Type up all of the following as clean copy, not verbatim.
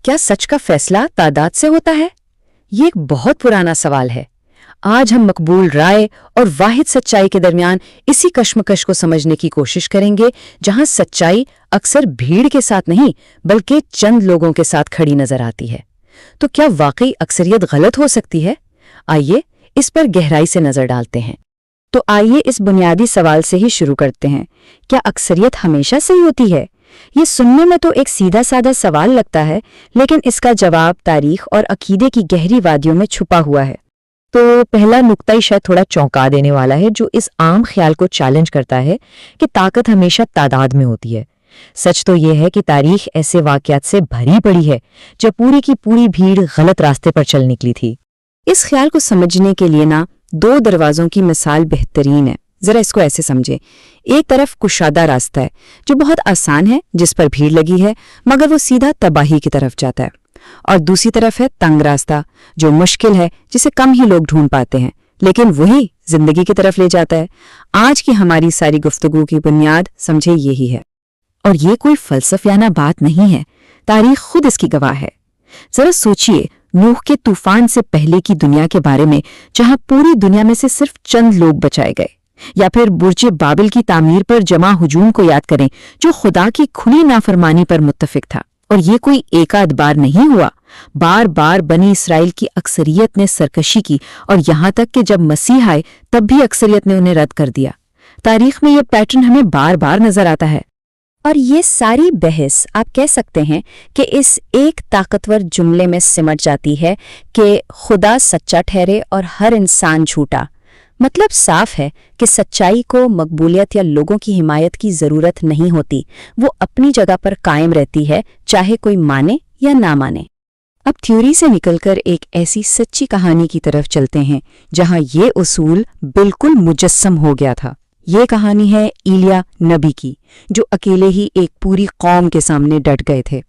क्या सच का फैसला तादाद से होता है? ये एक बहुत पुराना सवाल है। आज हम मकबूल राय और वाहिद सच्चाई के दरमियान इसी कश्मकश को समझने की कोशिश करेंगे, जहां सच्चाई अक्सर भीड़ के साथ नहीं बल्कि चंद लोगों के साथ खड़ी नजर आती है। तो क्या वाकई अक्सरियत गलत हो सकती है? आइए इस पर गहराई से नजर डालते हैं। तो आइए इस बुनियादी सवाल से ही शुरू करते हैं। क्या अक्सरियत हमेशा सही होती है? ये सुनने में तो एक सीधा साधा सवाल लगता है, लेकिन इसका जवाब तारीख और अकीदे की गहरी वादियों में छुपा हुआ है। तो पहला नुक्ता ही शायद थोड़ा चौंका देने वाला है, जो इस आम ख्याल को चैलेंज करता है कि ताकत हमेशा तादाद में होती है। सच तो यह है कि तारीख ऐसे वाकयात से भरी पड़ी है जब पूरी की पूरी भीड़ गलत रास्ते पर चल निकली थी। इस ख्याल को समझने के लिए ना दो दरवाजों की मिसाल बेहतरीन है। जरा इसको ऐसे समझे। एक तरफ कुशादा रास्ता है जो बहुत आसान है, जिस पर भीड़ लगी है, मगर वो सीधा तबाही की तरफ जाता है। और दूसरी तरफ है तंग रास्ता जो मुश्किल है, जिसे कम ही लोग ढूंढ पाते हैं, लेकिन वही जिंदगी की तरफ ले जाता है। आज की हमारी सारी गुफ्तगू की बुनियाद समझे यही है। और ये कोई फलसफियाना बात नहीं है, तारीख खुद इसकी गवाह है। जरा सोचिए नूह के तूफान से पहले की दुनिया के बारे में, जहां पूरी दुनिया में से सिर्फ चंद लोग बचाए गए। या फिर बुर्जे बाबिल की तामीर पर जमा हुजूम को याद करें, जो खुदा की खुली नाफरमानी पर मुत्तफिक था। और ये कोई एक आध बार नहीं हुआ, बार बार बनी इसराइल की अक्सरियत ने सरकशी की, और यहाँ तक कि जब मसीह आए तब भी अक्सरियत ने उन्हें रद्द कर दिया। तारीख में यह पैटर्न हमें बार बार नजर आता है। और ये सारी बहस आप कह सकते हैं कि इस एक ताकतवर जुमले में सिमट जाती है कि खुदा सच्चा ठहरे और हर इंसान झूठा। मतलब साफ है कि सच्चाई को मकबूलियत या लोगों की हिमायत की जरूरत नहीं होती, वो अपनी जगह पर कायम रहती है, चाहे कोई माने या ना माने। अब थ्योरी से निकलकर एक ऐसी सच्ची कहानी की तरफ चलते हैं जहां ये उसूल बिल्कुल मुजस्सम हो गया था। ये कहानी है इलिया नबी की, जो अकेले ही एक पूरी कौम के सामने डट गए थे।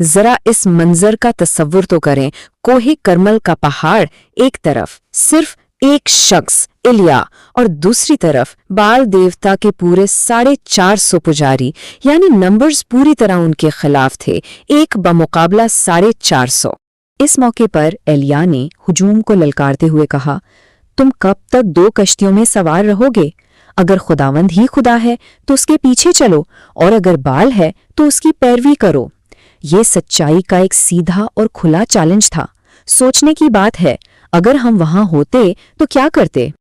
जरा इस मंजर का तसव्वुर तो करें। कोहे करमल का पहाड़, एक तरफ सिर्फ एक शख्स इलिया और दूसरी तरफ बाल देवता के पूरे 450 पुजारी, यानी नंबर्स पूरी तरह उनके खिलाफ थे, एक बमुकाबला 450। इस मौके पर एलिया ने हुजूम को ललकारते हुए कहा, तुम कब तक दो कश्तियों में सवार रहोगे? अगर खुदावंद ही खुदा है तो उसके पीछे चलो, और अगर बाल है तो उसकी पैरवी करो। ये सच्चाई का एक सीधा और खुला चैलेंज था। सोचने की बात है, अगर हम वहां होते तो क्या करते?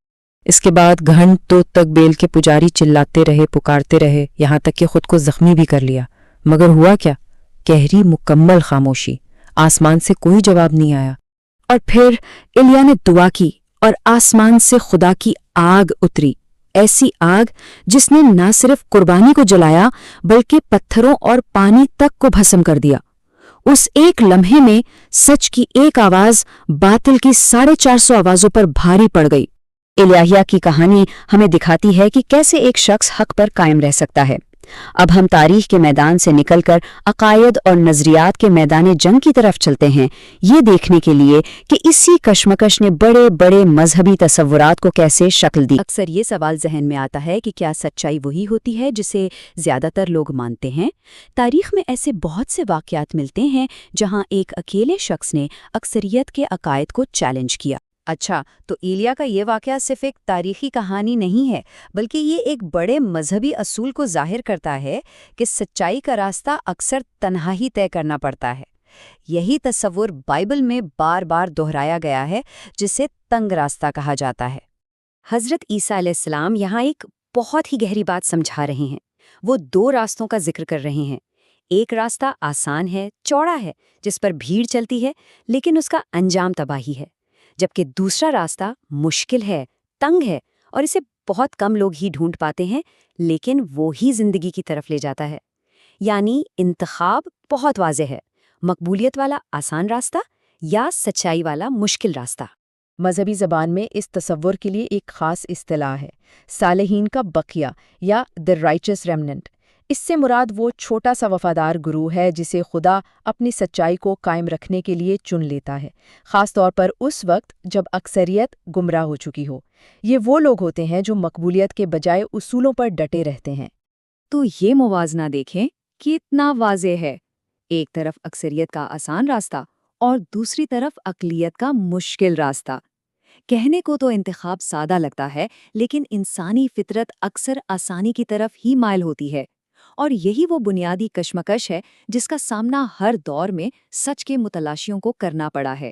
इसके बाद घंटों तक बेल के पुजारी चिल्लाते रहे, पुकारते रहे, यहां तक कि खुद को जख्मी भी कर लिया। मगर हुआ क्या? गहरी मुकम्मल खामोशी। आसमान से कोई जवाब नहीं आया। और फिर इलिया ने दुआ की और आसमान से खुदा की आग उतरी। ऐसी आग जिसने न सिर्फ कुर्बानी को जलाया बल्कि पत्थरों और पानी तक को भस्म कर दिया। उस एक लम्हे में सच की एक आवाज बातिल की 450 आवाजों पर भारी पड़ गई। इलियाहिया की कहानी हमें दिखाती है कि कैसे एक शख्स हक पर कायम रह सकता है। अब हम तारीख के मैदान से निकलकर अकायद और नजरियात के मैदान जंग की तरफ चलते हैं, ये देखने के लिए कि इसी कश्मकश ने बड़े बड़े मजहबी तसव्वुरात को कैसे शक्ल दी। अक्सर ये सवाल जहन में आता है कि क्या सच्चाई वही होती है जिसे ज्यादातर लोग मानते हैं? तारीख में ऐसे बहुत से वाकयात मिलते हैं जहां एक अकेले शख्स ने अक्सरियत के अकायद को चैलेंज किया। अच्छा, तो इलिया का ये वाकया सिर्फ एक तारीखी कहानी नहीं है, बल्कि ये एक बड़े मजहबी असूल को जाहिर करता है कि सच्चाई का रास्ता अक्सर तन्हा ही तय करना पड़ता है। यही तस्वुर बाइबल में बार बार दोहराया गया है, जिसे तंग रास्ता कहा जाता है। हजरत ईसा अलैहिस्सलाम यहाँ एक बहुत ही गहरी बात समझा रहे हैं। वो दो रास्तों का जिक्र कर रहे हैं। एक रास्ता आसान है, चौड़ा है, जिस पर भीड़ चलती है, लेकिन उसका अंजाम तबाही है। जबकि दूसरा रास्ता मुश्किल है, तंग है, और इसे बहुत कम लोग ही ढूंढ पाते हैं, लेकिन वो ही जिंदगी की तरफ ले जाता है। यानी इंतखाब बहुत वाज़ेह है, मकबूलियत वाला आसान रास्ता या सच्चाई वाला मुश्किल रास्ता। मजहबी ज़बान में इस तसव्वुर के लिए एक ख़ास इस्तिलाह है, सालेहीन का बकिया या द राइचस रेमनेंट। इससे मुराद वो छोटा सा वफादार गुरूह है जिसे खुदा अपनी सच्चाई को कायम रखने के लिए चुन लेता है, ख़ास तौर पर उस वक्त जब अक्सरियत गुमराह हो चुकी हो। ये वो लोग होते हैं जो मकबूलियत के बजाय उसूलों पर डटे रहते हैं। तो ये मुवाजना देखें कि इतना वाज़ेह है। ایک طرف اکثریت کا آسان راستہ اور دوسری طرف اقلیت کا مشکل راستہ۔ کہنے کو تو انتخاب سادہ لگتا ہے، لیکن انسانی فطرت اکثر آسانی کی طرف ہی مائل ہوتی ہے، اور یہی وہ بنیادی کشمکش ہے جس کا سامنا ہر دور میں سچ کے متلاشیوں کو کرنا پڑا ہے۔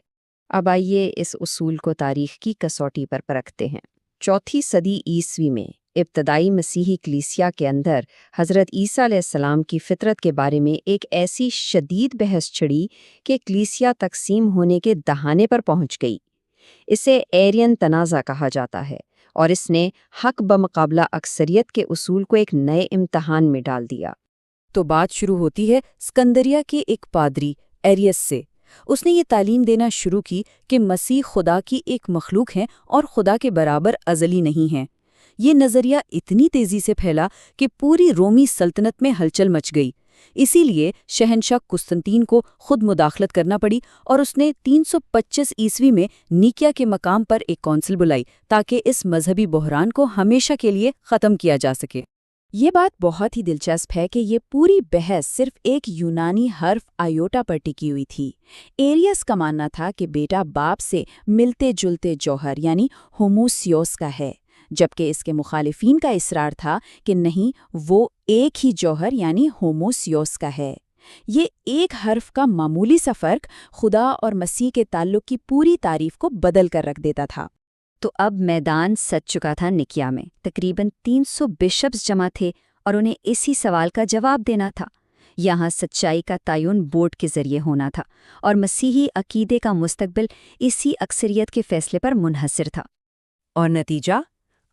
اب آئیے اس اصول کو تاریخ کی کسوٹی پر پرکھتے ہیں۔ 4 صدی عیسوی میں ابتدائی مسیحی کلیسیا کے اندر حضرت عیسیٰ علیہ السلام کی فطرت کے بارے میں ایک ایسی شدید بحث چھڑی کہ کلیسیا تقسیم ہونے کے دہانے پر پہنچ گئی۔ اسے ایرین تنازع کہا جاتا ہے، اور اس نے حق بمقابلہ اکثریت کے اصول کو ایک نئے امتحان میں ڈال دیا۔ تو بات شروع ہوتی ہے اسکندریہ کے ایک پادری ایریس سے۔ اس نے یہ تعلیم دینا شروع کی کہ مسیح خدا کی ایک مخلوق ہیں اور خدا کے برابر ازلی نہیں ہیں۔ یہ نظریہ اتنی تیزی سے پھیلا کہ پوری رومی سلطنت میں ہلچل مچ گئی۔ اسی لیے شہنشاہ قسطنطین کو خود مداخلت کرنا پڑی، اور اس نے 325 عیسوی میں نیکیا کے مقام پر ایک کونسل بلائی تاکہ اس مذہبی بحران کو ہمیشہ کے لیے ختم کیا جا سکے۔ یہ بات بہت ہی دلچسپ ہے کہ یہ پوری بحث صرف ایک یونانی حرف آیوٹا پر ٹکی ہوئی تھی۔ ایریس کا ماننا تھا کہ بیٹا باپ سے ملتے جلتے جوہر یعنی ہوموسیوس کا ہے، جبکہ اس کے مخالفین کا اصرار تھا کہ نہیں، وہ ایک ہی جوہر یعنی ہوموسیوس کا ہے۔ یہ ایک حرف کا معمولی سا فرق خدا اور مسیح کے تعلق کی پوری تعریف کو بدل کر رکھ دیتا تھا۔ تو اب میدان سج چکا تھا نکیا میں۔ تقریباً 300 بشپس جمع تھے اور انہیں اسی سوال کا جواب دینا تھا۔ یہاں سچائی کا تعین ووٹ کے ذریعے ہونا تھا، اور مسیحی عقیدے کا مستقبل اسی اکثریت کے فیصلے پر منحصر تھا۔ اور نتیجہ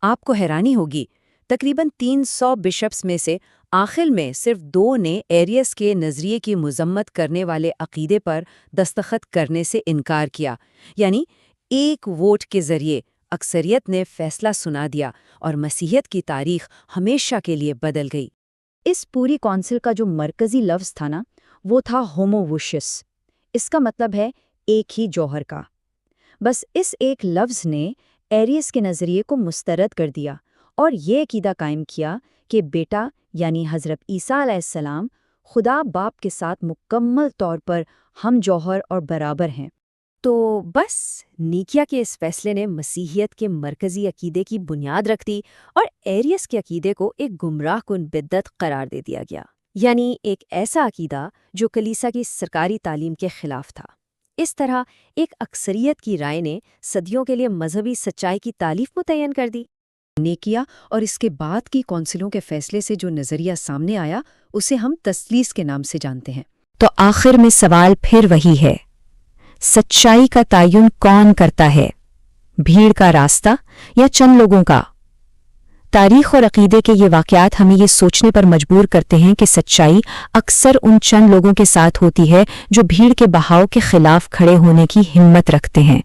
آپ کو حیرانی ہوگی، تقریباً 300 بشپس میں سے آخر میں صرف 2 نے ایریس کے نظریے کی مذمت کرنے والے عقیدے پر دستخط کرنے سے انکار کیا، یعنی ایک ووٹ کے ذریعے اکثریت نے فیصلہ سنا دیا اور مسیحیت کی تاریخ ہمیشہ کے لیے بدل گئی۔ اس پوری کونسل کا جو مرکزی لفظ تھا نا، وہ تھا ہومووشس۔ اس کا مطلب ہے ایک ہی جوہر کا۔ بس اس ایک لفظ نے ایریس کے نظریے کو مسترد کر دیا اور یہ عقیدہ قائم کیا کہ بیٹا یعنی حضرت عیسیٰ علیہ السلام خدا باپ کے ساتھ مکمل طور پر ہم جوہر اور برابر ہیں۔ تو بس نیکیا کے اس فیصلے نے مسیحیت کے مرکزی عقیدے کی بنیاد رکھ دی، اور ایریس کے عقیدے کو ایک گمراہ کن بدعت قرار دے دیا گیا، یعنی ایک ایسا عقیدہ جو کلیسا کی سرکاری تعلیم کے خلاف تھا۔ اس طرح ایک اکثریت کی رائے نے صدیوں کے لیے مذہبی سچائی کی تالیف متعین کر دی۔ نیکیا اور اس کے بعد کی کونسلوں کے فیصلے سے جو نظریہ سامنے آیا، اسے ہم تثلیث کے نام سے جانتے ہیں۔ تو آخر میں سوال پھر وہی ہے، سچائی کا تعین کون کرتا ہے؟ بھیڑ کا راستہ یا چند لوگوں کا؟ تاریخ اور عقیدے کے یہ واقعات ہمیں یہ سوچنے پر مجبور کرتے ہیں کہ سچائی اکثر ان چند لوگوں کے ساتھ ہوتی ہے جو بھیڑ کے بہاؤ کے خلاف کھڑے ہونے کی ہمت رکھتے ہیں۔